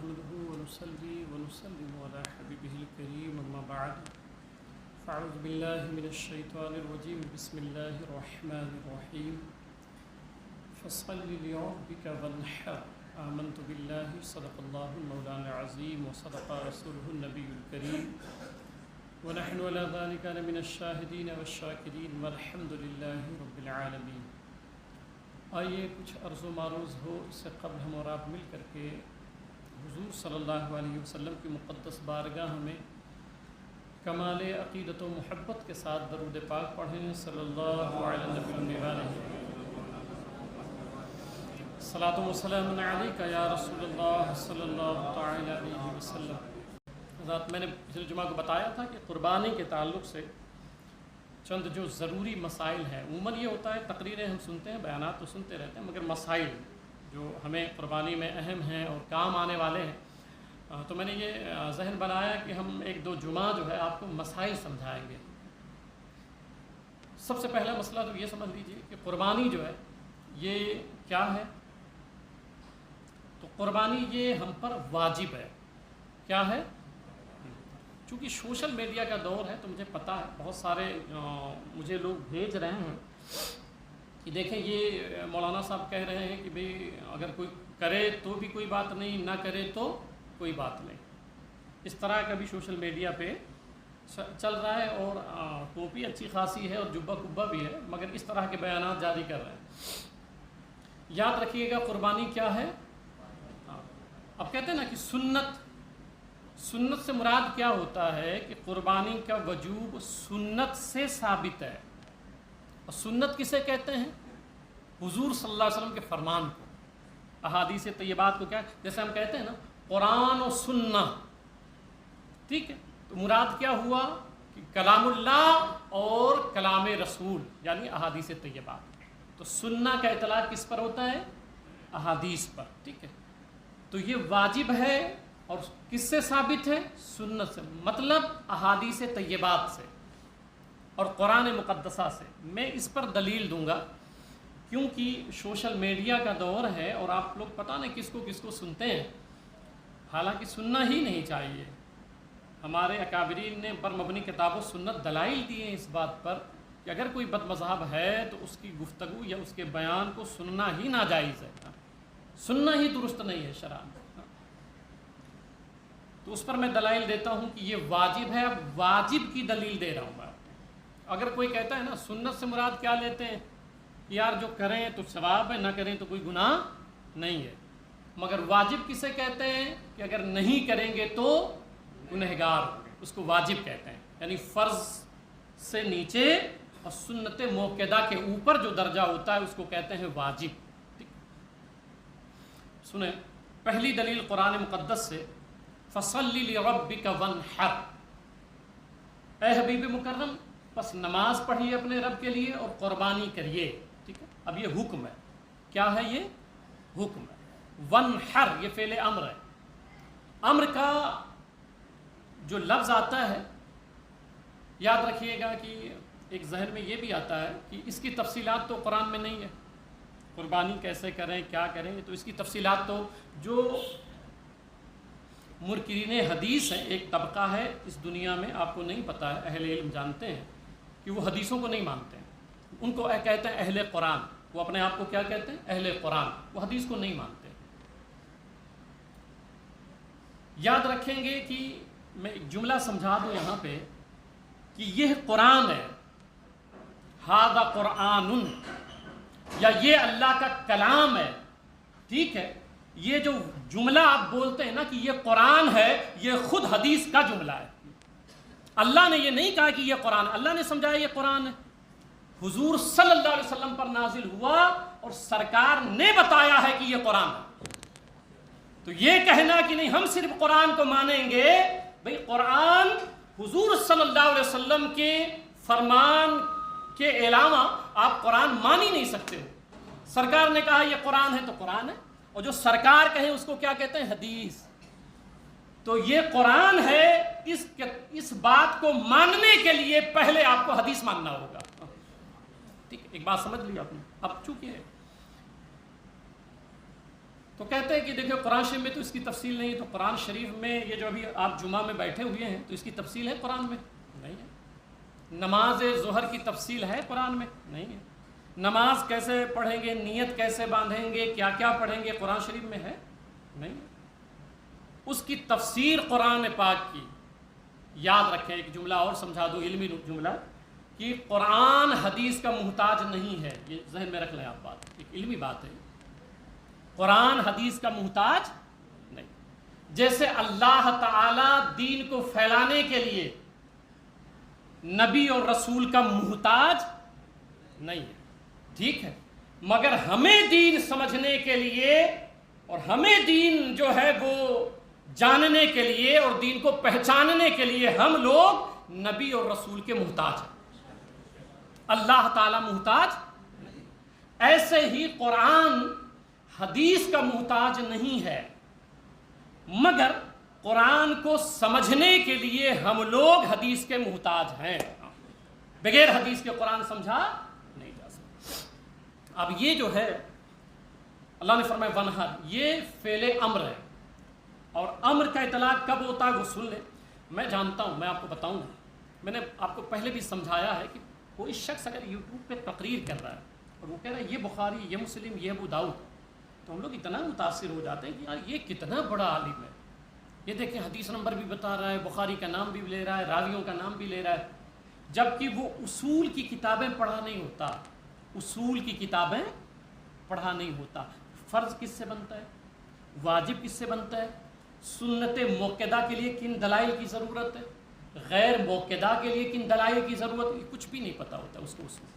نحمده ونصلي ونسلم على حبيبه الكريم أما بعد فأعوذ بالله من الشيطان الرجيم بسم الله الرحمن الرحيم فصل لربك وانحر آمنت بالله صدق الله المولانا العظيم وصدق رسوله النبي الكريم ونحن على ذلك من الشاهدين والشاكرين والحمد لله رب العالمين۔ آئیے کچھ عرض و معروض ہو اس سے قبل ہم اور آپ مل کر کے حضور صلی اللہ علیہ وسلم کی مقدس بارگاہ میں کمال عقیدت و محبت کے ساتھ درود پاک پڑھیں صلی اللہ علیہ وسلم۔ صلاۃ و سلام علیک یا رسول اللہ صلی اللہ تعالی علیہ وسلم۔ حضرات، میں نے پچھلے جمعہ کو بتایا تھا کہ قربانی کے تعلق سے چند جو ضروری مسائل ہیں، عموماً یہ ہوتا ہے تقریریں ہم سنتے ہیں، بیانات تو سنتے رہتے ہیں، مگر مسائل جو ہمیں قربانی میں اہم ہیں اور کام آنے والے ہیں، تو میں نے یہ ذہن بنایا کہ ہم ایک دو جمعہ جو ہے آپ کو مسائل سمجھائیں گے۔ سب سے پہلا مسئلہ تو یہ سمجھ لیجیے کہ قربانی جو ہے یہ کیا ہے۔ تو قربانی یہ ہم پر واجب ہے۔ کیا ہے؟ چونکہ سوشل میڈیا کا دور ہے تو مجھے پتہ ہے بہت سارے مجھے لوگ بھیج رہے ہیں کہ دیکھیں یہ مولانا صاحب کہہ رہے ہیں کہ بھئی اگر کوئی کرے تو بھی کوئی بات نہیں، نہ کرے تو کوئی بات نہیں۔ اس طرح کا بھی سوشل میڈیا پہ چل رہا ہے، اور ٹوپی اچھی خاصی ہے اور جبہ کبہ بھی ہے، مگر اس طرح کے بیانات جاری کر رہے ہیں۔ یاد رکھیے گا قربانی کیا ہے۔ اب کہتے ہیں نا کہ سنت سے مراد کیا ہوتا ہے کہ قربانی کا وجوب سنت سے ثابت ہے۔ اور سنت کسے کہتے ہیں؟ حضور صلی اللہ علیہ وسلم کے فرمان کو، احادیث طیبات کو۔ کیا جیسے ہم کہتے ہیں نا قرآن و سنہ، ٹھیک ہے، تو مراد کیا ہوا کہ کلام اللہ اور کلام رسول یعنی احادیث طیبات۔ تو سنہ کا اطلاق کس پر ہوتا ہے؟ احادیث پر، ٹھیک ہے۔ تو یہ واجب ہے اور کس سے ثابت ہے؟ سنت سے، مطلب احادیث طیبات سے اور قرآن مقدسہ سے۔ میں اس پر دلیل دوں گا کیونکہ سوشل میڈیا کا دور ہے اور آپ لوگ پتہ نہیں کس کو سنتے ہیں، حالانکہ سننا ہی نہیں چاہیے۔ ہمارے اکابرین نے بر مبنی کتاب و سنت دلائل دیے ہیں اس بات پر کہ اگر کوئی بد مذہب ہے تو اس کی گفتگو یا اس کے بیان کو سننا ہی ناجائز ہے، سننا ہی درست نہیں ہے شرع میں۔ تو اس پر میں دلائل دیتا ہوں کہ یہ واجب ہے۔ اب واجب کی دلیل دے رہا ہوں میں۔ اگر کوئی کہتا ہے نا سنت سے مراد کیا لیتے ہیں کہ یار جو کریں تو ثواب ہے، نہ کریں تو کوئی گناہ نہیں ہے، مگر واجب کسے کہتے ہیں کہ اگر نہیں کریں گے تو گنہگار ہوں گے، اس کو واجب کہتے ہیں۔ یعنی فرض سے نیچے اور سنت موقدہ کے اوپر جو درجہ ہوتا ہے اس کو کہتے ہیں واجب۔ سنیں پہلی دلیل قرآن مقدس سے، فَصَلِّ لِرَبِّكَ وَانْحَرْ، اے حبیب مکرم بس نماز پڑھیے اپنے رب کے لیے اور قربانی کریے، ٹھیک ہے۔ اب یہ حکم ہے، کیا ہے؟ یہ حکم ہے۔ وَانْحَرْ یہ فعل امر ہے۔ امر کا جو لفظ آتا ہے، یاد رکھیے گا کہ ایک ذہن میں یہ بھی آتا ہے کہ اس کی تفصیلات تو قرآن میں نہیں ہے، قربانی کیسے کریں، کیا کریں، تو اس کی تفصیلات تو جو منکرین حدیث ہیں، ایک طبقہ ہے اس دنیا میں، آپ کو نہیں پتہ ہے، اہل علم جانتے ہیں کہ وہ حدیثوں کو نہیں مانتے ہیں، ان کو کہتے ہیں اہل قرآن۔ وہ اپنے آپ کو کیا کہتے ہیں؟ اہل قرآن۔ وہ حدیث کو نہیں مانتے۔ یاد رکھیں گے کہ میں ایک جملہ سمجھا دوں یہاں پہ کہ یہ قرآن ہے، ھذا قرآن، یا یہ اللہ کا کلام ہے، ٹھیک ہے۔ یہ جو جملہ آپ بولتے ہیں نا کہ یہ قرآن ہے، یہ خود حدیث کا جملہ ہے۔ اللہ نے یہ نہیں کہا کہ یہ قرآن، اللہ نے سمجھایا یہ قرآن ہے، حضور صلی اللہ علیہ وسلم پر نازل ہوا اور سرکار نے بتایا ہے کہ یہ قرآن ہے۔ تو یہ کہنا کہ نہیں ہم صرف قرآن کو مانیں گے، بھئی قرآن حضور صلی اللہ علیہ وسلم کے فرمان کے علاوہ آپ قرآن مان ہی نہیں سکتے ہو۔ سرکار نے کہا یہ قرآن ہے تو قرآن ہے، اور جو سرکار کہیں اس کو کیا کہتے ہیں؟ حدیث۔ تو یہ قرآن ہے، اس بات کو ماننے کے لیے پہلے آپ کو حدیث ماننا ہوگا، ٹھیک ہے۔ ایک بات سمجھ لی آپ نے۔ اب چونکہ تو کہتے ہیں کہ دیکھو قرآن شریف میں تو اس کی تفصیل نہیں ہے، تو قرآن شریف میں یہ جو ابھی آپ جمعہ میں بیٹھے ہوئے ہیں تو اس کی تفصیل ہے قرآن میں؟ نہیں ہے۔ نماز ظہر کی تفصیل ہے قرآن میں؟ نہیں ہے۔ نماز کیسے پڑھیں گے، نیت کیسے باندھیں گے، کیا کیا پڑھیں گے، قرآن شریف میں ہے؟ نہیں ہے۔ اس کی تفسیر قرآن پاک کی، یاد رکھیں ایک جملہ اور سمجھا دو، علمی جملہ، کہ قرآن حدیث کا محتاج نہیں ہے، یہ ذہن میں رکھ لیں آپ بات، ایک علمی بات ہے، قرآن حدیث کا محتاج نہیں۔ جیسے اللہ تعالی دین کو پھیلانے کے لیے نبی اور رسول کا محتاج نہیں ہے، ٹھیک ہے، مگر ہمیں دین سمجھنے کے لیے اور ہمیں دین جو ہے وہ جاننے کے لیے اور دین کو پہچاننے کے لیے ہم لوگ نبی اور رسول کے محتاج ہیں، اللہ تعالی محتاج نہیں۔ ایسے ہی قرآن حدیث کا محتاج نہیں ہے، مگر قرآن کو سمجھنے کے لیے ہم لوگ حدیث کے محتاج ہیں، بغیر حدیث کے قرآن سمجھا نہیں جا سکتا۔ اب یہ جو ہے اللہ نے فرمایا ونہر، یہ فعل امر ہے، اور امر کا اطلاق کب ہوتا ہے وہ سن لیں۔ میں جانتا ہوں، میں آپ کو بتاؤں گا، میں نے آپ کو پہلے بھی سمجھایا ہے کہ کوئی شخص اگر یوٹیوب پہ تقریر کر رہا ہے اور وہ کہہ رہا ہے یہ بخاری، یہ مسلم، یہ ابو داؤد، تو ہم لوگ اتنا متاثر ہو جاتے ہیں کہ یار یہ کتنا بڑا عالم ہے، یہ دیکھیں حدیث نمبر بھی بتا رہا ہے، بخاری کا نام بھی لے رہا ہے، راویوں کا نام بھی لے رہا ہے، جبکہ وہ اصول کی کتابیں پڑھا نہیں ہوتا، اصول کی کتابیں پڑھا نہیں ہوتا۔ فرض کس سے بنتا ہے، واجب کس سے بنتا ہے، سنت موقدہ کے لیے کن دلائل کی ضرورت ہے، غیر موقدہ کے لیے کن دلائل کی ضرورت ہے، کچھ بھی نہیں پتا ہوتا اس کو اصول،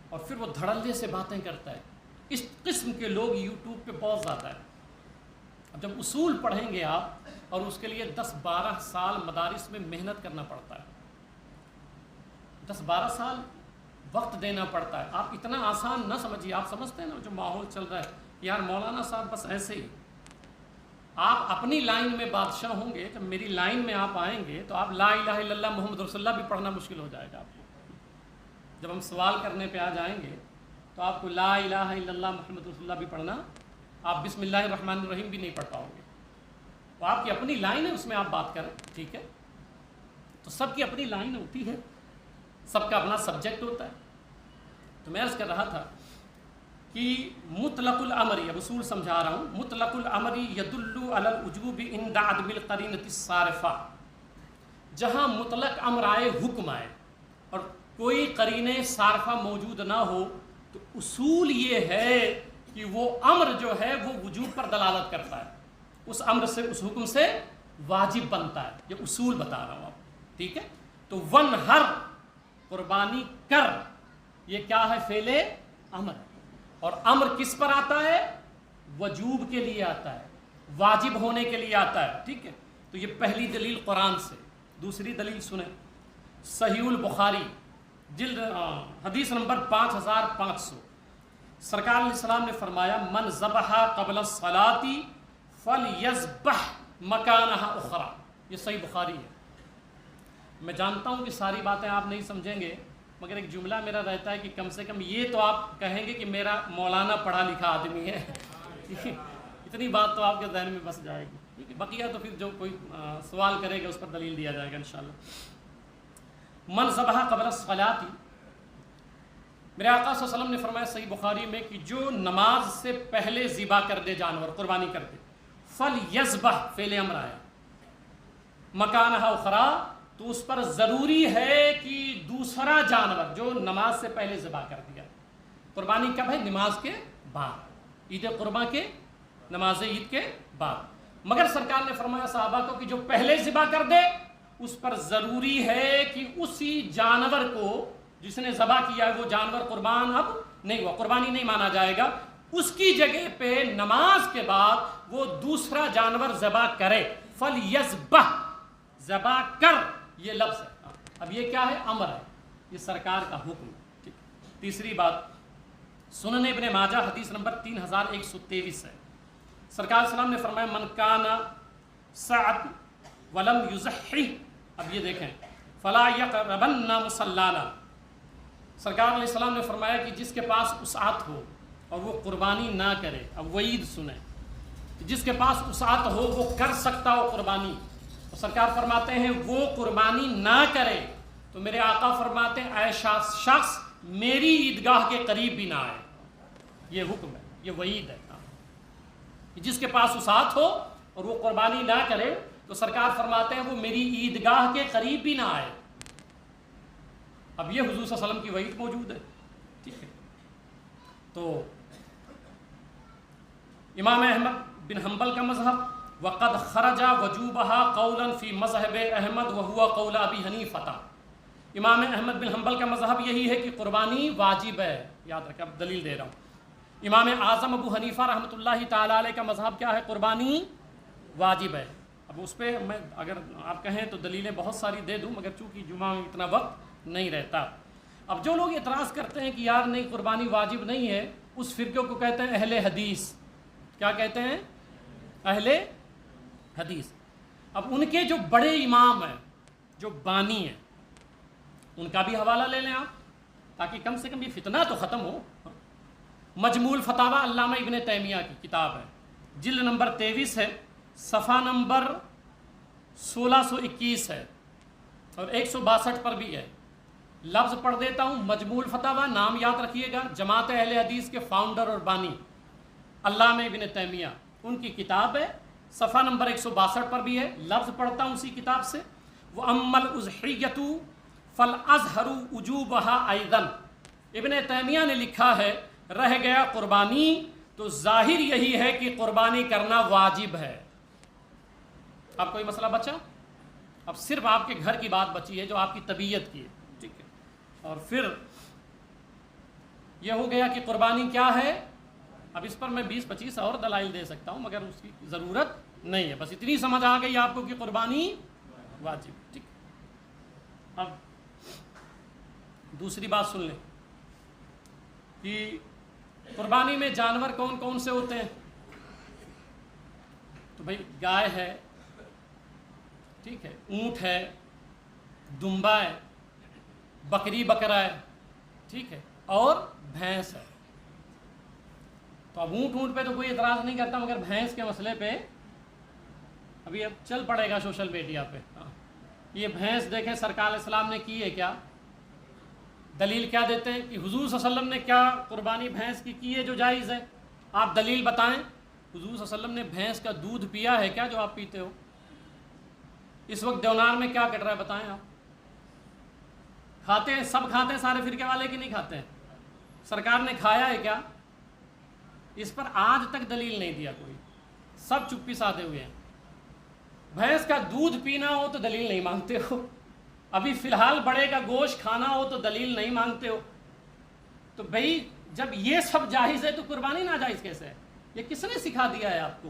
اور پھر وہ دھڑلے سے باتیں کرتا ہے۔ اس قسم کے لوگ یوٹیوب پہ بہت زیادہ ہے۔ اب جب اصول پڑھیں گے آپ اور اس کے لیے 10-12 سال مدارس میں محنت کرنا پڑتا ہے، 10-12 سال وقت دینا پڑتا ہے، آپ اتنا آسان نہ سمجھیے۔ آپ سمجھتے ہیں نا جو ماحول چل رہا ہے یار مولانا صاحب بس ایسے ہی، آپ اپنی لائن میں بادشاہ ہوں گے، جب میری لائن میں آپ آئیں گے تو آپ لا الہ الا اللہ محمد رسول اللہ بھی پڑھنا مشکل ہو جائے گا آپ کو۔ جب ہم سوال کرنے پہ آ جائیں گے تو آپ کو لا الہ الا اللہ محمد رسول اللہ بھی پڑھنا، آپ بسم اللہ الرحمن الرحیم بھی نہیں پڑھ پاؤ گے۔ تو آپ کی اپنی لائن ہے، اس میں آپ بات کریں، ٹھیک ہے، تو سب کی اپنی لائن ہوتی ہے، سب کا اپنا سبجیکٹ ہوتا ہے۔ تو میں عرض کر رہا تھا کہ مطلق الامری، اب اصول سمجھا رہا ہوں، مطلق الامری یدل علی الوجوب عند عدم القرینۃ الصارفہ، جہاں مطلق امر آئے، حکم آئے اور کوئی قرینے صارفہ موجود نہ ہو، تو اصول یہ ہے کہ وہ امر جو ہے وہ وجوب پر دلالت کرتا ہے، اس امر سے، اس حکم سے واجب بنتا ہے، یہ اصول بتا رہا ہوں آپ، ٹھیک ہے۔ تو ونہر، قربانی کر، یہ کیا ہے، فعل امر، اور امر کس پر آتا ہے، وجوب کے لیے آتا ہے، واجب ہونے کے لیے آتا ہے، ٹھیک ہے۔ تو یہ پہلی دلیل قرآن سے۔ دوسری دلیل سنیں، صحیح البخاری جلد حدیث نمبر 5500، سرکار علیہ السلام نے فرمایا من ذبح قبل الصلاۃ فلیذبح مکانہا اخرى، یہ صحیح بخاری ہے۔ میں جانتا ہوں کہ ساری باتیں آپ نہیں سمجھیں گے، مگر ایک جملہ میرا رہتا ہے کہ کم سے کم یہ تو آپ کہیں گے کہ میرا مولانا پڑھا لکھا آدمی ہے، اتنی بات تو آپ کے ذہن میں بس جائے گی، ٹھیک ہے، بقیہ تو پھر جو کوئی سوال کرے گا اس پر دلیل دیا جائے گا انشاءاللہ۔ من ذبح قبل الصلاۃ، میرے آقا صلی اللہ علیہ وسلم نے فرمایا صحیح بخاری میں کہ جو نماز سے پہلے ذبح کر دے جانور، قربانی کر دے، فلیذبح، فعل امر آیا، مکانہا اخری، تو اس پر ضروری ہے کہ دوسرا جانور جو نماز سے پہلے ذبح کر دیا، قربانی کب ہے، نماز کے بعد، عید قرباں کے، نماز عید کے بعد، مگر سرکار نے فرمایا صحابہ کو کہ جو پہلے ذبح کر دے اس پر ضروری ہے کہ اسی جانور کو جس نے ذبح کیا ہے وہ جانور قربان اب نہیں ہوا، قربانی نہیں مانا جائے گا، اس کی جگہ پہ نماز کے بعد وہ دوسرا جانور ذبح کرے، فلیذبح، ذبح کر، یہ لفظ ہے۔ اب یہ کیا ہے، امر ہے، یہ سرکار کا حکم ہے۔ تیسری بات، سنن ابن ماجہ حدیث نمبر 3123 ہے، سرکار صلی اللہ علیہ وسلم نے فرمایا من کان سعد ولم یضحی، اب یہ دیکھیں، فلا یقربن مصلانا، سرکار علیہ السلام نے فرمایا کہ جس کے پاس وسعت ہو اور وہ قربانی نہ کرے. اب وعید سنیں، جس کے پاس وسعت ہو وہ کر سکتا ہو قربانی، تو سرکار فرماتے ہیں وہ قربانی نہ کرے. تو میرے آقا فرماتے ہیں ایسا شخص میری عیدگاہ کے قریب بھی نہ آئے. یہ حکم ہے، یہ وعید ہے. جس کے پاس وسعت ہو اور وہ قربانی نہ کرے تو سرکار فرماتے ہیں وہ میری عیدگاہ کے قریب بھی نہ آئے. اب یہ حضور صلی اللہ علیہ وسلم کی وعید موجود ہے. ٹھیک ہے. تو امام احمد بن حنبل کا مذہب وقد خرج وجوبها قولا فی مذہب احمد وهو قول ابی حنیفہ. امام احمد بن حنبل کا مذہب یہی ہے کہ قربانی واجب ہے. یاد رکھیں، اب دلیل دے رہا ہوں. امام اعظم ابو حنیفہ رحمۃ اللہ تعالیٰ علیہ کا مذہب کیا ہے؟ قربانی واجب ہے. اب اس پہ میں اگر آپ کہیں تو دلیلیں بہت ساری دے دوں، مگر چونکہ جمعہ میں اتنا وقت نہیں رہتا. اب جو لوگ اعتراض کرتے ہیں کہ یار نہیں قربانی واجب نہیں ہے، اس فرقے کو کہتے ہیں اہل حدیث. کیا کہتے ہیں؟ اہل حدیث. اب ان کے جو بڑے امام ہیں، جو بانی ہیں، ان کا بھی حوالہ لے لیں آپ، تاکہ کم سے کم یہ فتنہ تو ختم ہو. مجموع الفتاوی علامہ ابن تیمیہ کی کتاب ہے، جلد نمبر 23 ہے، صفحہ نمبر 1621 ہے اور 162 پر بھی ہے. لفظ پڑھ دیتا ہوں. مجموع الفتاوی، نام یاد رکھیے گا، جماعت اہل حدیث کے فاؤنڈر اور بانی علامہ ابن تیمیہ، ان کی کتاب ہے. صفحہ نمبر 162 پر بھی ہے. لفظ پڑھتا ہوں اسی کتاب سے. وَأَمَّا الْأُضْحِيَّةُ فَالْأَظْهَرُ وُجُوبَهَا أَيْضًا. ابن تیمیہ نے لکھا ہے رہ گیا قربانی، تو ظاہر یہی ہے کہ قربانی کرنا واجب ہے. اب کوئی مسئلہ بچا؟ اب صرف آپ کے گھر کی بات بچی ہے جو آپ کی طبیعت کی ہے. ٹھیک ہے. اور پھر یہ ہو گیا کہ قربانی کیا ہے. اب اس پر میں 20-25 اور دلائل دے سکتا ہوں، مگر اس کی ضرورت نہیں ہے. بس اتنی سمجھ آ گئی آپ کو کہ قربانی واجب. ٹھیک. اب دوسری بات سن لیں کہ قربانی میں جانور کون کون سے ہوتے ہیں. تو بھائی گائے ہے، ٹھیک ہے، اونٹ ہے، دمبا ہے، بکری بکرا ہے، ٹھیک ہے، اور بھینس ہے. تو اب اونٹ پہ تو کوئی اعتراض نہیں کرتا، مگر بھینس کے مسئلے پہ ابھی اب چل پڑے گا سوشل میڈیا پہ. یہ بھینس دیکھیں سرکار علیہ السلام نے کی ہے کیا، دلیل کیا دیتے ہیں کہ حضور صلی اللہ علیہ وسلم نے کیا قربانی بھینس کی ہے جو جائز ہے. آپ دلیل بتائیں. حضور صلی اللہ علیہ وسلم نے بھینس کا دودھ پیا ہے کیا جو آپ پیتے ہو؟ اس وقت دیونار میں کیا کٹ رہا ہے بتائیں آپ؟ کھاتے ہیں، سب کھاتے ہیں، سارے فرقے والے کی نہیں کھاتے ہیں. سرکار نے کھایا ہے کیا؟ اس پر آج تک دلیل نہیں دیا کوئی. سب چپی سادے ہوئے ہیں. بھینس کا دودھ پینا ہو تو دلیل نہیں مانگتے ہو. ابھی فی الحال بڑے کا گوشت کھانا ہو تو دلیل نہیں مانگتے ہو. تو بھائی جب یہ سب جائز ہے تو قربانی ناجائز کیسے ہے؟ یہ کس نے سکھا دیا ہے آپ کو؟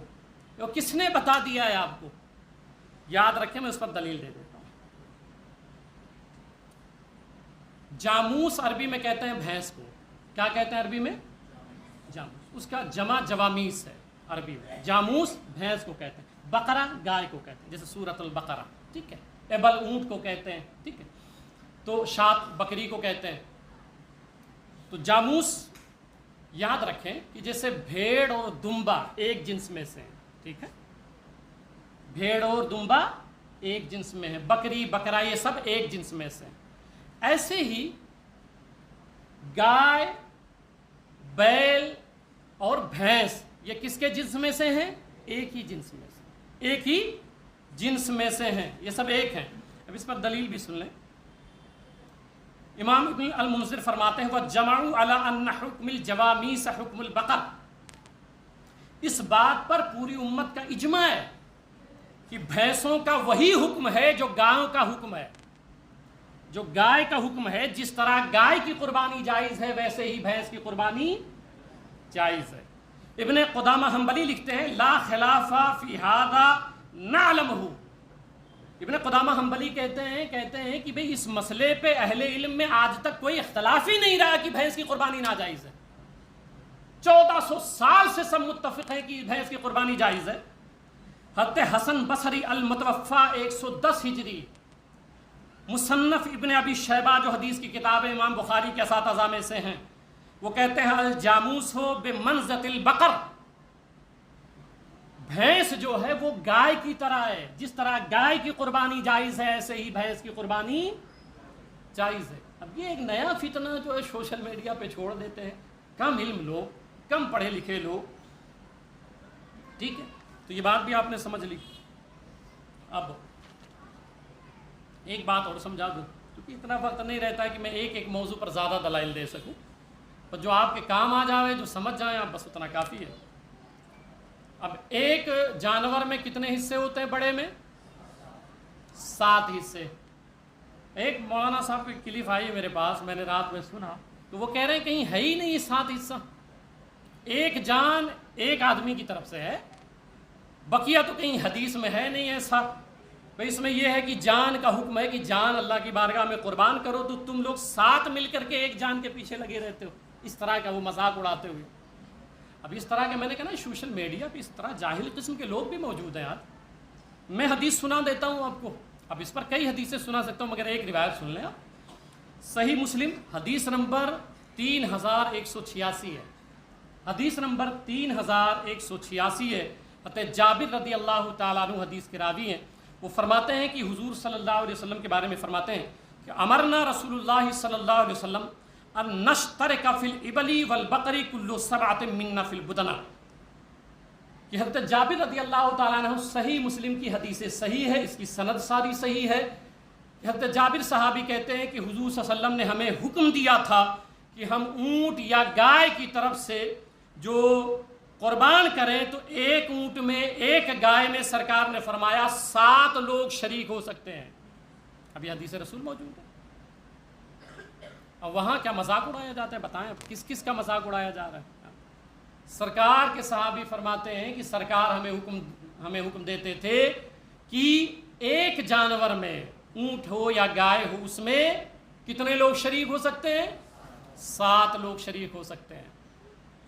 یہ کس نے بتا دیا ہے آپ کو؟ یاد رکھیں، میں اس پر دلیل دے دیتا ہوں. جاموس عربی میں کہتے ہیں بھینس کو. کیا کہتے ہیں عربی میں؟ جاموس. اس کا جمع جوامیس ہے عربی میں. جاموس بھینس کو کہتے ہیں. بقرہ گائے کو کہتے ہیں، جیسے سورۃ البقرہ. ٹھیک ہے. ایبل اونٹ کو کہتے ہیں. ٹھیک ہے. تو شات بکری کو کہتے ہیں. تو جاموس یاد رکھیں کہ جیسے بھیڑ اور دمبا ایک جنس میں سے ہیں. ٹھیک ہے. بھیڑ اور دمبا ایک جنس میں ہے، بکری بکرا یہ سب ایک جنس میں سے ہیں. ایسے ہی گائے، بیل اور بھینس یہ کس کے جنس میں سے ہیں؟ ایک ہی جنس میں سے، ایک ہی جنس میں سے ہیں. یہ سب ایک ہیں. اب اس پر دلیل بھی سن لیں. امام ابن المنذر فرماتے ہیں وَجَمَعُوا عَلَىٰ أَنَّ حُكْمِ الْجَوَامِيسَ حُكْمُ الْبَقَرِ. اس بات پر پوری امت کا اجماع ہے کہ بھینسوں کا وہی حکم ہے جو گایوں کا حکم ہے. جو گائے کا حکم ہے، جس طرح گائے کی قربانی جائز ہے ویسے ہی بھینس کی قربانی جائز ہے. ابن قدامہ حنبلی لکھتے ہیں لا خلاف فی ھذا نعلمہ. ابن قدامہ حنبلی کہتے ہیں کہ بھئی اس مسئلے پہ اہل علم میں آج تک کوئی اختلاف ہی نہیں رہا کہ بھینس کی قربانی ناجائز ہے. 1400 سال سے سب متفق ہیں کہ بھینس کی قربانی جائز ہے. حضرت حسن بصری المتوفا 110 ہجری، مصنف ابن ابی شیبہ جو حدیث کی کتاب ہے، امام بخاری کے اساتذہ میں سے ہیں، وہ کہتے ہیں الجاموس ہو بمنزلۃ البقر، بھینس جو ہے وہ گائے کی طرح ہے، جس طرح گائے کی قربانی جائز ہے ایسے ہی بھینس کی قربانی جائز ہے۔ اب یہ ایک نیا فتنہ جو ہے سوشل میڈیا پہ چھوڑ دیتے ہیں کم علم لوگ، کم پڑھے لکھے لوگ، ٹھیک ہے، تو یہ بات بھی آپ نے سمجھ لی۔ اب ایک بات اور سمجھا دوں، کیونکہ اتنا وقت نہیں رہتا ہے کہ میں ایک ایک موضوع پر زیادہ دلائل دے سکوں، پر جو آپ کے کام آ جائے، جو سمجھ جائیں آپ، بس اتنا کافی ہے۔ اب ایک جانور میں کتنے حصے ہوتے ہیں؟ بڑے میں 7 حصے۔ ایک مولانا صاحب کی کلپ آئی میرے پاس، میں نے رات میں سنا، تو وہ کہہ رہے ہیں کہیں ہے ہی نہیں 7 حصہ، ایک جان ایک آدمی کی طرف سے ہے، بقیہ تو کہیں حدیث میں ہے نہیں ایسا۔ بھئی اس میں یہ ہے کہ جان کا حکم ہے کہ جان اللہ کی بارگاہ میں قربان کرو، تو تم لوگ 7 مل کر کے ایک جان کے پیچھے لگے رہتے ہو، اس طرح کا وہ مذاق اڑاتے ہوئے۔ اب اس طرح کے میں نے کہا نا سوشل میڈیا پہ اس طرح جاہل قسم کے لوگ بھی موجود ہیں یار۔ میں حدیث سنا دیتا ہوں آپ کو، اب اس پر کئی حدیثیں سنا سکتا ہوں مگر ایک روایت سن لیں آپ۔ صحیح مسلم حدیث نمبر 3186 ہے، حدیث نمبر 3186 ہے۔ حضرت جابر رضی اللہ تعالیٰ عنہ حدیث کے راوی ہیں، وہ فرماتے ہیں کہ حضور صلی اللہ علیہ وسلم کے بارے میں فرماتے ہیں کہ امرنا رسول اللہ صلی اللہ علیہ وسلم ان نشترک فی الابل والبقر کل 7 منا فی البدن، کہ حضرت جابر رضی اللہ تعالیٰ عنہ، صحیح مسلم کی حدیث صحیح ہے، اس کی سند ساری صحیح ہے، کہ حضرت جابر صحابی کہتے ہیں کہ حضور صلی اللہ علیہ وسلم نے ہمیں حکم دیا تھا کہ ہم اونٹ یا گائے کی طرف سے جو قربان کریں تو ایک اونٹ میں ایک گائے میں سرکار نے فرمایا 7 لوگ شریک ہو سکتے ہیں۔ اب یہ حدیث رسول موجود ہے، اور وہاں کیا مذاق اڑایا جاتا ہے؟ بتائیں اب کس کس کا مذاق اڑایا جا رہا ہے؟ سرکار کے صحابی فرماتے ہیں کہ سرکار ہمیں حکم دیتے تھے کہ ایک جانور میں اونٹ ہو یا گائے ہو، اس میں کتنے لوگ شریک ہو سکتے ہیں؟ 7 لوگ شریک ہو سکتے ہیں۔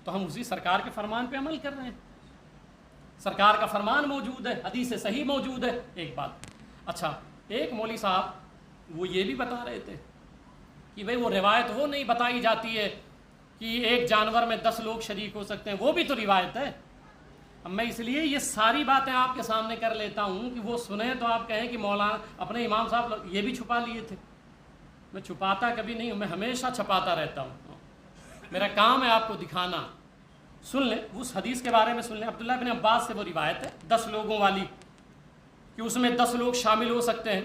تو ہم اسی سرکار کے فرمان پہ عمل کر رہے ہیں، سرکار کا فرمان موجود ہے، حدیث صحیح موجود ہے۔ ایک بات، اچھا ایک مولوی صاحب وہ یہ بھی بتا رہے تھے کہ بھئی وہ روایت وہ نہیں بتائی جاتی ہے کہ ایک جانور میں 10 لوگ شریک ہو سکتے ہیں، وہ بھی تو روایت ہے۔ اب میں اس لیے یہ ساری باتیں آپ کے سامنے کر لیتا ہوں کہ وہ سنیں تو آپ کہیں کہ مولانا اپنے امام صاحب یہ بھی چھپا لیے تھے۔ میں چھپاتا کبھی نہیں ہوں، میں ہمیشہ چھپاتا رہتا ہوں، میرا کام ہے آپ کو دکھانا۔ سن لیں اس حدیث کے بارے میں، سن لیں عبداللہ بن عباس سے وہ روایت ہے 10 لوگوں والی، کہ اس میں 10 لوگ شامل ہو سکتے ہیں،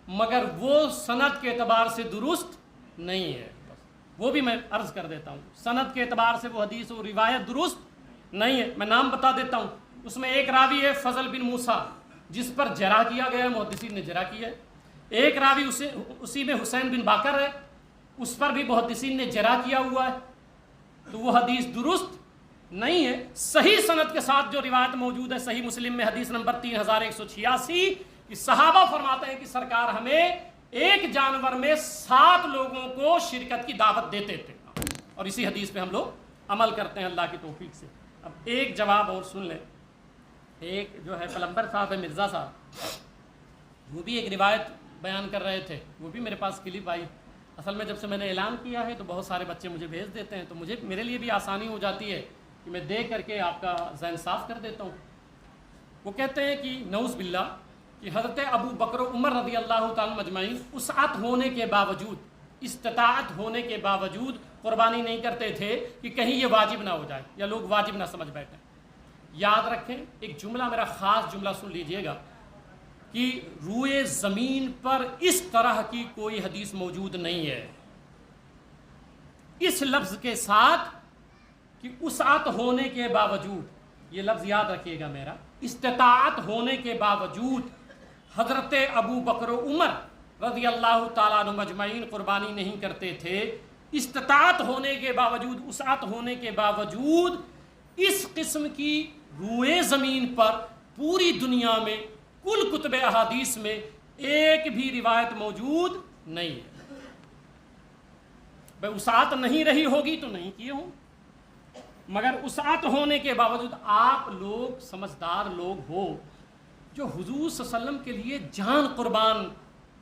مگر وہ سند کے اعتبار سے درست نہیں ہے، وہ بھی میں عرض کر دیتا ہوں، سند کے اعتبار سے وہ حدیث و روایت درست نہیں ہے۔ میں نام بتا دیتا ہوں، اس میں ایک راوی ہے فضل بن موسیٰ جس پر جرح کیا گیا ہے، محدثین نے جرح کیا ہے۔ ایک راوی اسی میں حسین بن باقر ہے، اس پر بھی محدثین نے جرح کیا ہوا ہے، تو وہ حدیث درست نہیں ہے۔ صحیح سند کے ساتھ جو روایت موجود ہے صحیح مسلم میں حدیث نمبر 3186 کہ صحابہ فرماتے ہیں کہ سرکار ہمیں ایک جانور میں 7 لوگوں کو شرکت کی دعوت دیتے تھے، اور اسی حدیث پہ ہم لوگ عمل کرتے ہیں اللہ کی توفیق سے۔ اب ایک جواب اور سن لیں، ایک جو ہے پلمبر صاحب ہے مرزا صاحب، وہ بھی ایک روایت بیان کر رہے تھے، وہ بھی میرے پاس کلپ آئی۔ اصل میں جب سے میں نے اعلان کیا ہے تو بہت سارے بچے مجھے بھیج دیتے ہیں، تو میرے لیے بھی آسانی ہو جاتی ہے کہ میں دیکھ کر کے آپ کا ذہن صاف کر دیتا ہوں۔ وہ کہتے ہیں کہ نعوذ باللہ کہ حضرت ابو بکر و عمر رضی اللہ تعالیٰ مجمعین وسعت ہونے کے باوجود، استطاعت ہونے کے باوجود قربانی نہیں کرتے تھے کہ کہیں یہ واجب نہ ہو جائے یا لوگ واجب نہ سمجھ بیٹھیں۔ یاد رکھیں ایک جملہ، میرا خاص جملہ سن لیجئے گا کہ روئے زمین پر اس طرح کی کوئی حدیث موجود نہیں ہے اس لفظ کے ساتھ کہ وسعت ہونے کے باوجود، یہ لفظ یاد رکھیے گا میرا، استطاعت ہونے کے باوجود حضرت ابو بکر و عمر رضی اللہ تعالیٰ عنہ مجمعین قربانی نہیں کرتے تھے۔ استطاعت ہونے کے باوجود، وسعت ہونے کے باوجود اس قسم کی روئے زمین پر پوری دنیا میں کل کتب احادیث میں ایک بھی روایت موجود نہیں ہے۔ بھئی وسعت نہیں رہی ہوگی تو نہیں کیے ہوں، مگر وسعت ہونے کے باوجود آپ لوگ سمجھدار لوگ ہو جو حضور صلی اللہ علیہ وسلم کے لیے جان قربان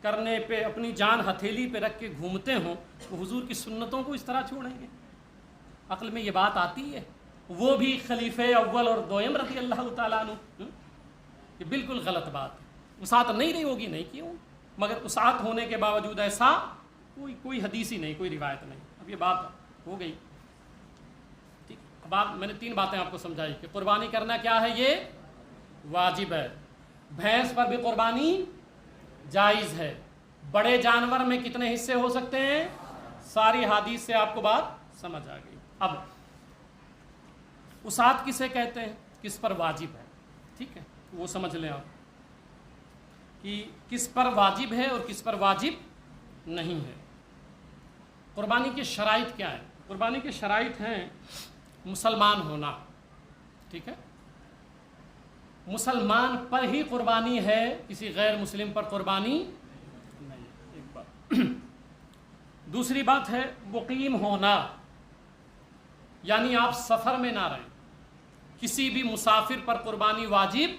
کرنے پہ اپنی جان ہتھیلی پہ رکھ کے گھومتے ہوں، وہ حضور کی سنتوں کو اس طرح چھوڑیں گے؟ عقل میں یہ بات آتی ہے؟ وہ بھی خلیفہ اول اور دوئم رضی اللہ تعالیٰ عنہ، یہ بالکل غلط بات ہے۔ وسعت نہیں رہی ہوگی، نہیں کیوں، مگر وسعت ہونے کے باوجود ایسا کوئی حدیث ہی نہیں، کوئی روایت نہیں۔ اب یہ بات ہو گئی ٹھیک۔ اب میں نے 3 باتیں آپ کو سمجھائی کہ قربانی کرنا کیا ہے، یہ واجب ہے۔ بھینس پر بھی قربانی جائز ہے۔ بڑے جانور میں کتنے حصے ہو سکتے ہیں؟ ساری حدیث سے آپ کو بات سمجھ آ گئی۔ اب وسعت کسے کہتے ہیں، کس پر واجب ہے، ٹھیک ہے، وہ سمجھ لیں آپ کہ کس پر واجب ہے اور کس پر واجب نہیں ہے۔ قربانی کی شرائط کیا ہے؟ قربانی کی شرائط ہیں مسلمان ہونا، ٹھیک ہے، مسلمان پر ہی قربانی ہے، کسی غیر مسلم پر قربانی نہیں، ایک بات۔ دوسری بات ہے مقیم ہونا، یعنی آپ سفر میں نہ رہیں، کسی بھی مسافر پر قربانی واجب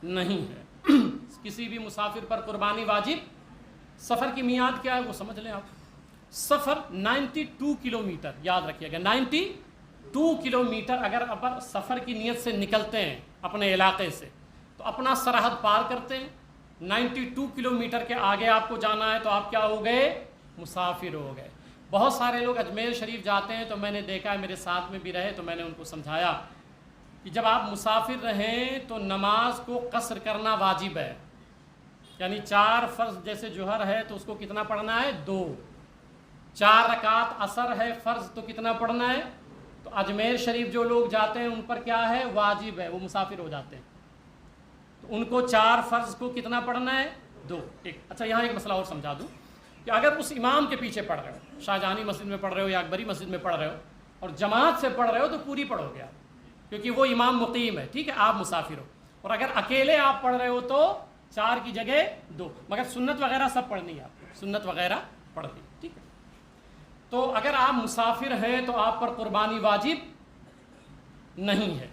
نہیں ہے، کسی بھی مسافر پر قربانی واجب۔ سفر کی میعاد کیا ہے وہ سمجھ لیں آپ۔ سفر 92 کلومیٹر، یاد رکھیے گا 92 کلومیٹر اگر آپ سفر کی نیت سے نکلتے ہیں اپنے علاقے سے تو اپنا سرحد پار کرتے ہیں، 92 کلومیٹر کے آگے آپ کو جانا ہے تو آپ کیا ہو گئے؟ مسافر ہو گئے۔ بہت سارے لوگ اجمیر شریف جاتے ہیں تو میں نے دیکھا ہے، میرے ساتھ میں بھی رہے تو میں نے ان کو سمجھایا کہ جب آپ مسافر رہیں تو نماز کو قصر کرنا واجب ہے، یعنی 4 فرض جیسے جوہر ہے تو اس کو کتنا پڑھنا ہے؟ 2۔ 4 رکعت عصر ہے فرض تو کتنا پڑھنا ہے؟ تو اجمیر شریف جو لوگ جاتے ہیں ان پر کیا ہے؟ واجب ہے، وہ مسافر ہو جاتے ہیں تو ان کو 4 فرض کو کتنا پڑھنا ہے؟ 2۔ اچھا یہاں ایک مسئلہ اور سمجھا دوں کہ اگر اس امام کے پیچھے پڑھ رہے ہو، شاہجہانی مسجد میں پڑھ رہے ہو یا اکبری مسجد میں پڑھ رہے ہو اور جماعت سے پڑھ رہے ہو تو پوری پڑھو گے آپ، کیونکہ وہ امام مقیم ہے، ٹھیک ہے، آپ مسافر ہو۔ اور اگر اکیلے آپ پڑھ رہے ہو تو 4 کی جگہ 2، مگر سنت وغیرہ سب پڑھنی ہے آپ کو، سنت وغیرہ پڑھنی، ٹھیک ہے۔ تو اگر آپ مسافر ہیں تو آپ پر قربانی واجب نہیں ہے۔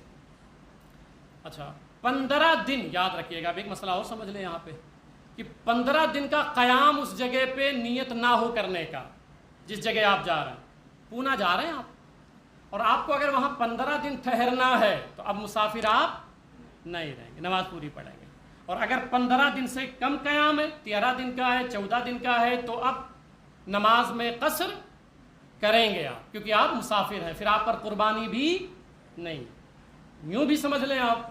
اچھا 15 دن یاد رکھیے گا، اب ایک مسئلہ اور سمجھ لیں یہاں پہ کہ 15 دن کا قیام اس جگہ پہ نیت نہ ہو کرنے کا، جس جگہ آپ جا رہے ہیں، پونا جا رہے ہیں آپ، اور آپ کو اگر وہاں 15 دن ٹھہرنا ہے تو اب مسافر آپ نہیں رہیں گے، نماز پوری پڑھیں گے۔ اور اگر 15 دن سے کم قیام ہے، 13 دن کا ہے، 14 دن کا ہے، تو اب نماز میں قصر کریں گے آپ، کیونکہ آپ مسافر ہیں، پھر آپ پر قربانی بھی نہیں۔ یوں بھی سمجھ لیں آپ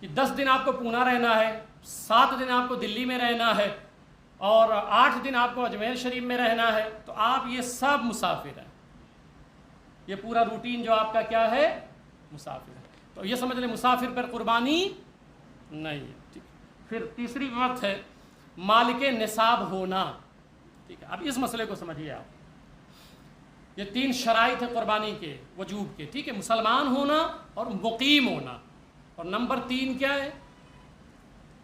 کہ 10 دن آپ کو پونا رہنا ہے، 7 دن آپ کو دلی میں رہنا ہے اور 8 دن آپ کو اجمیر شریف میں رہنا ہے، تو آپ یہ سب مسافر ہیں، یہ پورا روٹین جو آپ کا کیا ہے؟ مسافر ہے۔ تو یہ سمجھ لیں مسافر پر قربانی نہیں ہے، ٹھیک۔ پھر تیسری بات ہے مالک نصاب ہونا، ٹھیک ہے۔ اب اس مسئلے کو سمجھیے آپ، یہ 3 شرائط ہے قربانی کے وجوب کے، ٹھیک ہے، مسلمان ہونا اور مقیم ہونا، اور نمبر 3 کیا ہے؟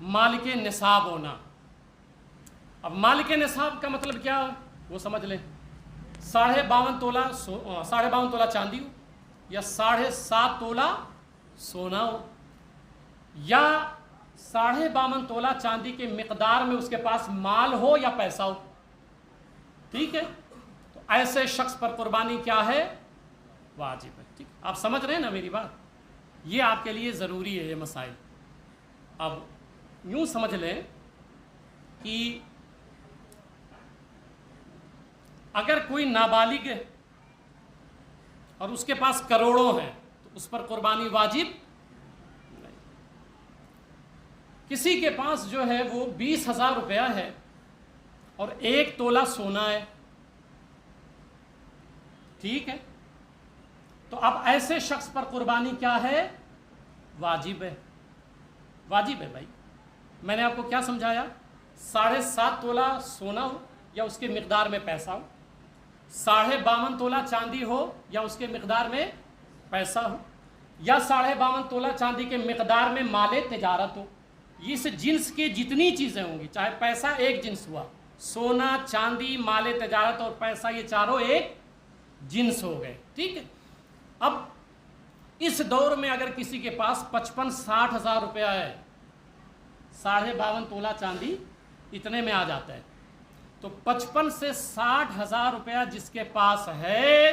مالک نصاب ہونا۔ اب مالک نصاب کا مطلب کیا ہے وہ سمجھ لیں، 52.5 تولہ چاندی ہو یا 7.5 تولہ سونا ہو یا 52.5 تولہ چاندی کے مقدار میں اس کے پاس مال ہو یا پیسہ ہو، ٹھیک ہے، تو ایسے شخص پر قربانی کیا ہے؟ واجب ہے، ٹھیک۔ آپ سمجھ رہے ہیں نا میری بات؟ یہ آپ کے لیے ضروری ہے یہ مسائل۔ اب یوں سمجھ لیں کہ اگر کوئی نابالغ ہے اور اس کے پاس کروڑوں ہیں تو اس پر قربانی واجب نہیں۔ کسی کے پاس جو ہے وہ 20,000 روپیہ ہے اور 1 تولہ سونا ہے، ٹھیک ہے، تو اب ایسے شخص پر قربانی کیا ہے؟ واجب ہے، واجب ہے بھائی۔ میں نے آپ کو کیا سمجھایا؟ 7.5 تولہ سونا ہو یا اس کے مقدار میں پیسہ ہو، 52.5 تولہ چاندی ہو یا اس کے مقدار میں پیسہ ہو، یا 52.5 تولہ چاندی کے مقدار میں مال تجارت ہو، اس جنس کے جتنی چیزیں ہوں گی، چاہے پیسہ ایک جنس ہوا، سونا، چاندی، مال تجارت اور پیسہ، یہ چاروں ایک جنس ہو گئے، ٹھیک ہے۔ اب اس دور میں اگر کسی کے پاس 55-60 ہزار روپیہ ہے، 52.5 تولہ چاندی اتنے میں آ جاتا ہے، تو 55 سے 60 ہزار روپیہ جس کے پاس ہے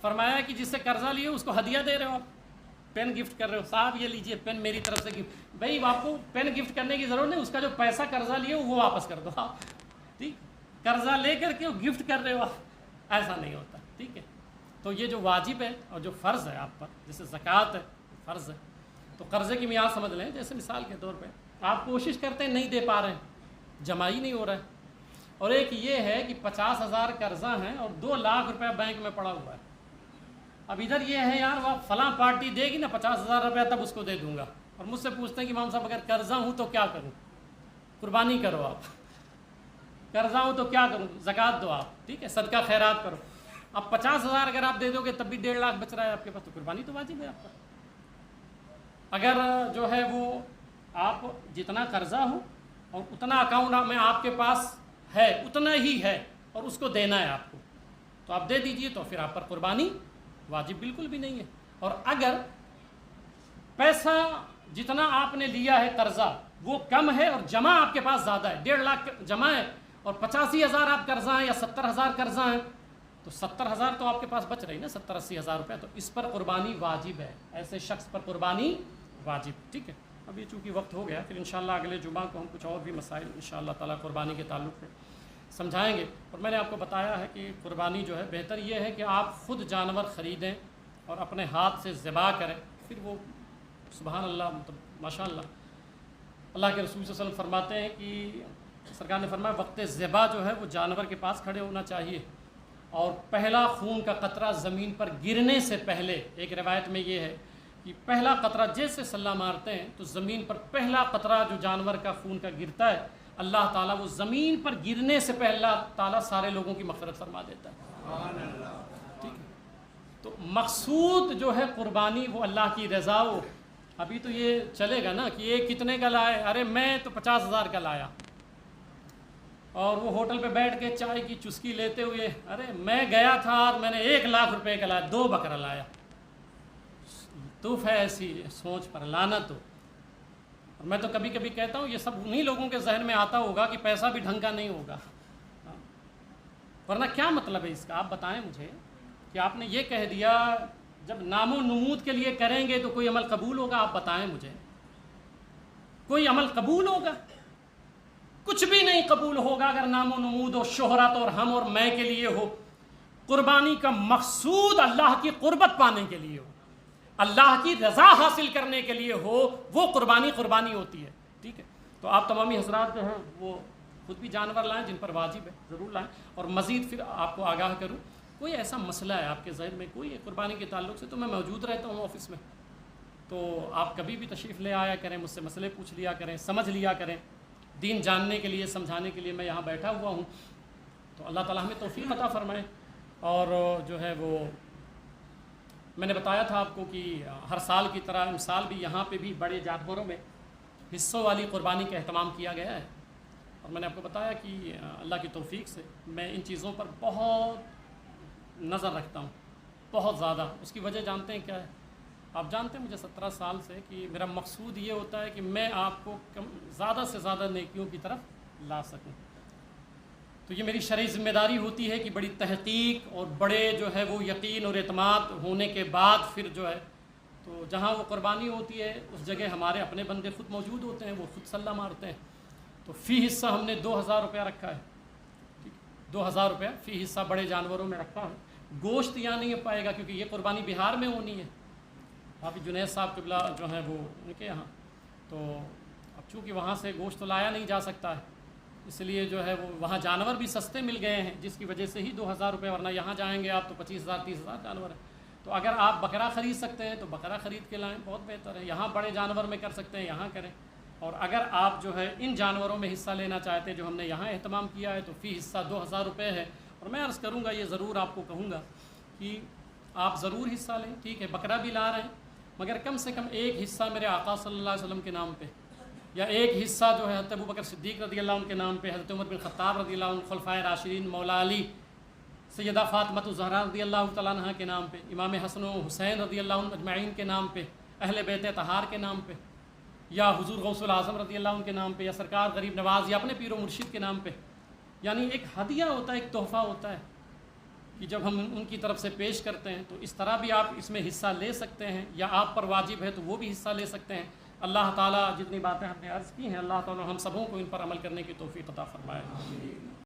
فرمایا کہ جس سے قرضہ لیے اس کو ہدیہ دے رہے ہو آپ، پین گفٹ کر رہے ہو، صاحب یہ لیجئے پین میری طرف سے گفٹ. بھائی آپ کو پین گفٹ کرنے کی ضرورت نہیں، اس کا جو پیسہ قرضہ لیے وہ واپس کر دو آپ. ٹھیک، قرضہ لے کر کے وہ گفٹ کر رہے ہو آپ، ایسا نہیں ہوتا. ٹھیک ہے، تو یہ جو واجب ہے اور جو فرض ہے آپ پر، جیسے زکوٰۃ ہے فرض ہے، تو قرضے کی میعاد سمجھ لیں. جیسے مثال کے طور پہ آپ کوشش کرتے ہیں نہیں دے پا رہے ہیں، جمع ہی نہیں ہو رہا ہے. اور ایک یہ ہے کہ 50,000 قرضہ ہیں اور 2 لاکھ روپے بینک میں پڑا ہوا ہے. اب ادھر یہ ہے یار وہ فلاں پارٹی دے گی نا 50,000 روپیہ تب اس کو دے دوں گا، اور مجھ سے پوچھتے ہیں کہ امام صاحب اگر قرضہ ہوں تو کیا کروں؟ قربانی کرو آپ. قرضہ ہوں تو کیا کروں؟ زکوٰۃ دو آپ. ٹھیک ہے، صدقہ خیرات کرو. اب 50,000 اگر آپ دے دو گے تب بھی 1.5 لاکھ بچ رہا ہے آپ کے پاس، تو قربانی تو واجب ہے آپ پر. اگر جو ہے وہ آپ جتنا قرضہ ہو اور اتنا اکاؤنٹ میں آپ کے پاس ہے اتنا ہی ہے اور اس کو دینا ہے آپ کو، تو آپ دے دیجئے، تو پھر آپ پر قربانی واجب بالکل بھی نہیں ہے. اور اگر پیسہ جتنا آپ نے لیا ہے قرضہ وہ کم ہے اور جمع آپ کے پاس زیادہ ہے، 1.5 لاکھ جمع ہے اور 85,000 آپ قرضہ ہیں یا 70,000 قرضہ ہیں، تو 70,000 تو آپ کے پاس بچ رہی نا، 70-80,000 روپے، تو اس پر قربانی واجب ہے. ایسے شخص پر قربانی واجب. ٹھیک ہے، ابھی چونکہ وقت ہو گیا، پھر انشاءاللہ اگلے جمعہ کو ہم کچھ اور بھی مسائل انشاءاللہ تعالیٰ قربانی کے تعلق سے سمجھائیں گے. اور میں نے آپ کو بتایا ہے کہ قربانی جو ہے بہتر یہ ہے کہ آپ خود جانور خریدیں اور اپنے ہاتھ سے ذبح کریں، پھر وہ سبحان اللہ، مطلب ماشاء اللہ. اللہ کے رسول صلی اللہ علیہ وسلم فرماتے ہیں کہ سرکار نے فرمایا وقت ذبح جو ہے وہ جانور کے پاس کھڑے ہونا چاہیے، اور پہلا خون کا قطرہ زمین پر گرنے سے پہلے، ایک روایت میں یہ ہے کہ پہلا قطرہ جیسے سلہ مارتے ہیں تو زمین پر پہلا قطرہ جو جانور کا خون کا گرتا ہے، اللہ تعالیٰ وہ زمین پر گرنے سے پہلے اللہ تعالیٰ سارے لوگوں کی مغفرت فرما دیتا ہے. ٹھیک ہے، تو مقصود جو ہے قربانی وہ اللہ کی رضا ہو. ابھی تو یہ چلے گا نا کہ یہ کتنے کا لائے، ارے میں تو 50,000 کا لایا، اور وہ ہوٹل پہ بیٹھ کے چائے کی چسکی لیتے ہوئے، ارے میں گیا تھا اور میں نے 1 لاکھ روپے کا لایا، 2 بکرا لایا. توف ہے ایسی سوچ پر، لعنت ہو. اور میں تو کبھی کبھی کہتا ہوں یہ سب انہی لوگوں کے ذہن میں آتا ہوگا کہ پیسہ بھی ڈھنگ کا نہیں ہوگا، ورنہ کیا مطلب ہے اس کا؟ آپ بتائیں مجھے کہ آپ نے یہ کہہ دیا جب نام و نمود کے لیے کریں گے تو کوئی عمل قبول ہوگا؟ آپ بتائیں مجھے، کوئی عمل قبول ہوگا؟ کچھ بھی نہیں قبول ہوگا اگر نام و نمود و شہرت اور ہم اور میں کے لیے ہو. قربانی کا مقصود اللہ کی قربت پانے کے لیے ہو، اللہ کی رضا حاصل کرنے کے لیے ہو، وہ قربانی ہوتی ہے. ٹھیک ہے، تو آپ تمامی حضرات جو ہیں وہ خود بھی جانور لائیں جن پر واجب ہے، ضرور لائیں. اور مزید پھر آپ کو آگاہ کروں، کوئی ایسا مسئلہ ہے آپ کے ذہن میں کوئی قربانی کے تعلق سے، تو میں موجود رہتا ہوں آفس میں، تو آپ کبھی بھی تشریف لے آیا کریں، مجھ سے مسئلے پوچھ لیا کریں، سمجھ لیا کریں. دین جاننے کے لیے، سمجھانے کے لیے میں یہاں بیٹھا ہوا ہوں. تو اللہ تعالیٰ ہمیں توفیق عطا فرمائے. اور جو ہے وہ میں نے بتایا تھا آپ کو کہ ہر سال کی طرح اس سال بھی یہاں پہ بھی بڑے جانوروں میں حصوں والی قربانی کا اہتمام کیا گیا ہے. اور میں نے آپ کو بتایا کہ اللہ کی توفیق سے میں ان چیزوں پر بہت نظر رکھتا ہوں، بہت زیادہ. اس کی وجہ جانتے ہیں کیا ہے؟ آپ جانتے ہیں مجھے 17 سال سے کہ میرا مقصود یہ ہوتا ہے کہ میں آپ کو زیادہ سے زیادہ نیکیوں کی طرف لا سکوں. تو یہ میری شرعی ذمہ داری ہوتی ہے کہ بڑی تحقیق اور بڑے جو ہے وہ یقین اور اعتماد ہونے کے بعد پھر جو ہے تو جہاں وہ قربانی ہوتی ہے اس جگہ ہمارے اپنے بندے خود موجود ہوتے ہیں، وہ خود سلہ مارتے ہیں. تو فی حصہ ہم نے 2,000 روپیہ رکھا ہے. 2,000 روپیہ فی حصہ بڑے جانوروں میں رکھا ہے. گوشت یہاں نہیں پائے گا کیونکہ یہ قربانی بہار میں ہونی ہے. حافظ جنید صاحب قبلہ جو ہیں وہ ان کے یہاں، تو اب چونکہ وہاں سے گوشت تو لایا نہیں جا سکتا ہے، اس لیے جو ہے وہ وہاں جانور بھی سستے مل گئے ہیں، جس کی وجہ سے ہی 2,000 روپے، ورنہ یہاں جائیں گے آپ تو 25,000 30,000 جانور ہیں. تو اگر آپ بکرا خرید سکتے ہیں تو بکرا خرید کے لائیں، بہت بہتر ہے. یہاں بڑے جانور میں کر سکتے ہیں یہاں کریں. اور اگر آپ جو ہے ان جانوروں میں حصہ لینا چاہتے ہیں جو ہم نے یہاں اہتمام کیا ہے تو فی حصہ 2,000 روپے ہے. اور میں عرض کروں گا، یہ ضرور آپ کو کہوں گا کہ آپ ضرور حصہ لیں. ٹھیک ہے، بکرا بھی لا رہے ہیں مگر کم سے کم ایک حصہ میرے آقا صلی اللہ علیہ وسلم کے نام پہ، یا ایک حصہ جو ہے حضرت ابوبکر صدیق رضی اللہ عنہ کے نام پہ، حضرت عمر بن خطاب رضی اللہ عنہ، خلفائے راشدین، مولا علی، سیدہ فاطمہ الزہرا رضی اللہ تعالیٰ عنہ کے نام پہ، امام حسن و حسین رضی اللہ عنہ اجمعین کے نام پہ، اہل بیت طہار کے نام پہ، یا حضور غوث الاعظم رضی اللہ عنہ کے نام پہ، یا سرکار غریب نواز، یا اپنے پیر و مرشد کے نام پہ. یعنی ایک ہدیہ ہوتا ہے، ایک تحفہ ہوتا ہے. کہ جب ہم ان کی طرف سے پیش کرتے ہیں تو اس طرح بھی آپ اس میں حصہ لے سکتے ہیں، یا آپ پر واجب ہے تو وہ بھی حصہ لے سکتے ہیں۔ اللہ تعالیٰ جتنی باتیں ہم نے عرض کی ہیں، اللہ تعالیٰ ہم سبوں کو ان پر عمل کرنے کی توفیق عطا فرمائے۔